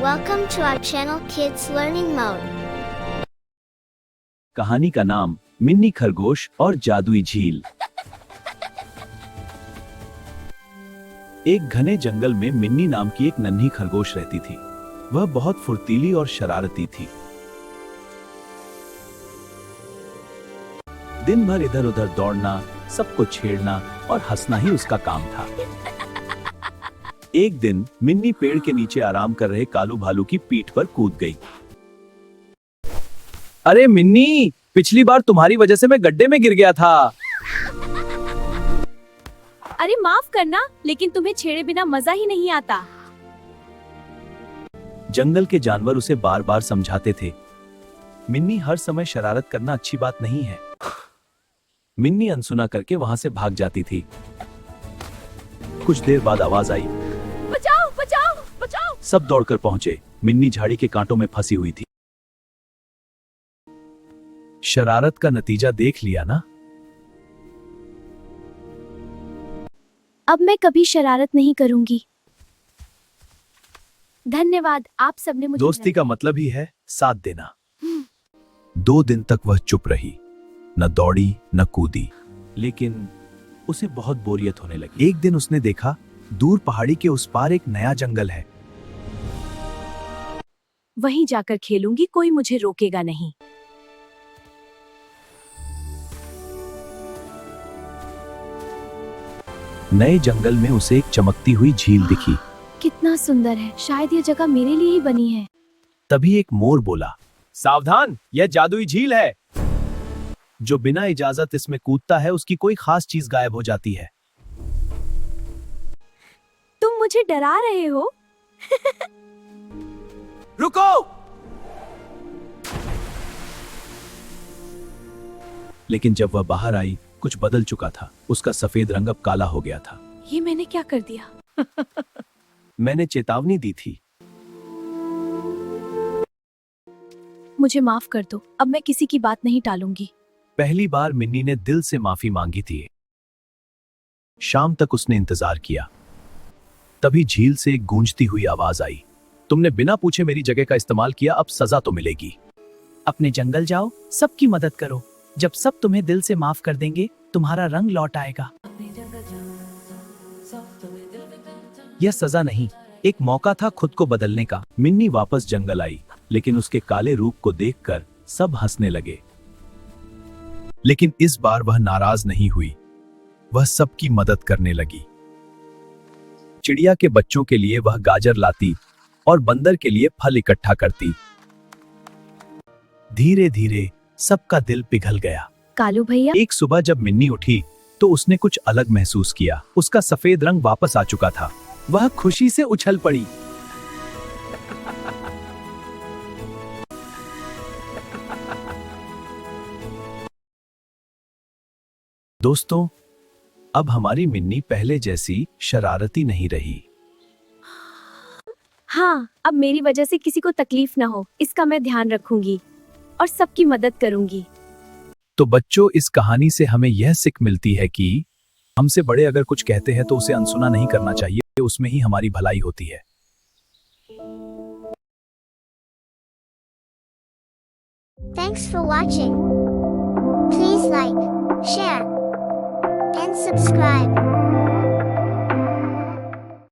Welcome to our channel Kids Learning Mode. कहानी का नाम मिन्नी खरगोश और जादुई झील। एक घने जंगल में मिन्नी नाम की एक नन्ही खरगोश रहती थी। वह बहुत फुर्तीली और शरारती थी। दिन भर इधर उधर दौड़ना, सबको छेड़ना और हंसना ही उसका काम था। एक दिन मिन्नी पेड़ के नीचे आराम कर रहे कालू भालू की पीठ पर कूद गई। अरे मिन्नी, पिछली बार तुम्हारी वजह से मैं गड्ढे में गिर गया था। अरे माफ करना, लेकिन तुम्हें छेड़े बिना मजा ही नहीं आता। जंगल के जानवर उसे बार बार समझाते थे, मिन्नी हर समय शरारत करना अच्छी बात नहीं है। मिन्नी अनसुना करके वहां से भाग जाती थी। कुछ देर बाद आवाज आई, बचाओ बचाओ बचाओ। सब दौड़कर पहुंचे। मिन्नी झाड़ी के कांटों में फंसी हुई थी। शरारत का नतीजा देख लिया ना? अब मैं कभी शरारत नहीं करूंगी। धन्यवाद, आप सबने मुझे दोस्ती का मतलब ही है साथ देना। 2 दिन तक वह चुप रही, न दौड़ी न कूदी, लेकिन उसे बहुत बोरियत होने लगी। एक दिन उसने देखा, दूर पहाड़ी के उस पार एक नया जंगल है। वहीं जाकर खेलूंगी, कोई मुझे रोकेगा नहीं। नए जंगल में उसे एक चमकती हुई झील दिखी। कितना सुंदर है, शायद ये जगह मेरे लिए ही बनी है। तभी एक मोर बोला, सावधान, यह जादुई झील है। जो बिना इजाजत इसमें कूदता है, उसकी कोई खास चीज गायब हो जाती है। तुम मुझे डरा रहे हो? रुको! लेकिन जब वह बाहर आई, कुछ बदल चुका था। उसका सफेद रंग अब काला हो गया था। ये मैंने क्या कर दिया? मैंने चेतावनी दी थी। मुझे माफ कर दो, अब मैं किसी की बात नहीं टालूंगी। पहली बार मिन्नी ने दिल से माफी मांगी थी। शाम तक उसने इंतजार किया। तभी झील से एक गूंजती हुई आवाज आई, तुमने बिना पूछे मेरी जगह का इस्तेमाल किया, अब सजा तो मिलेगी। अपने जंगल जाओ, सबकी मदद करो। जब सब तुम्हें दिल से माफ कर देंगे, तुम्हारा रंग लौट आएगा। यह सजा नहीं, एक मौका था खुद को बदलने का। मिन्नी वापस जंगल आई, लेकिन उसके काले रूप को देखकर सब हंसने लगे। लेकिन इस बार वह नाराज नहीं हुई। वह सबकी मदद करने लगी। चिड़िया के बच्चों के लिए वह गाजर लाती और बंदर के लिए फल इकट्ठा करती। धीरे धीरे सबका दिल पिघल गया। कालू भैया, एक सुबह जब मिन्नी उठी तो उसने कुछ अलग महसूस किया। उसका सफेद रंग वापस आ चुका था। वह खुशी से उछल पड़ी। दोस्तों, अब हमारी मिन्नी पहले जैसी शरारती नहीं रही। हाँ, अब मेरी वजह से किसी को तकलीफ ना हो, इसका मैं ध्यान रखूंगी और सबकी मदद करूंगी। तो बच्चों, इस कहानी से हमें यह सीख मिलती है कि हमसे बड़े अगर कुछ कहते हैं तो उसे अनसुना नहीं करना चाहिए। उसमें ही हमारी भलाई होती है। Thanks for watching. Please like, share, and subscribe.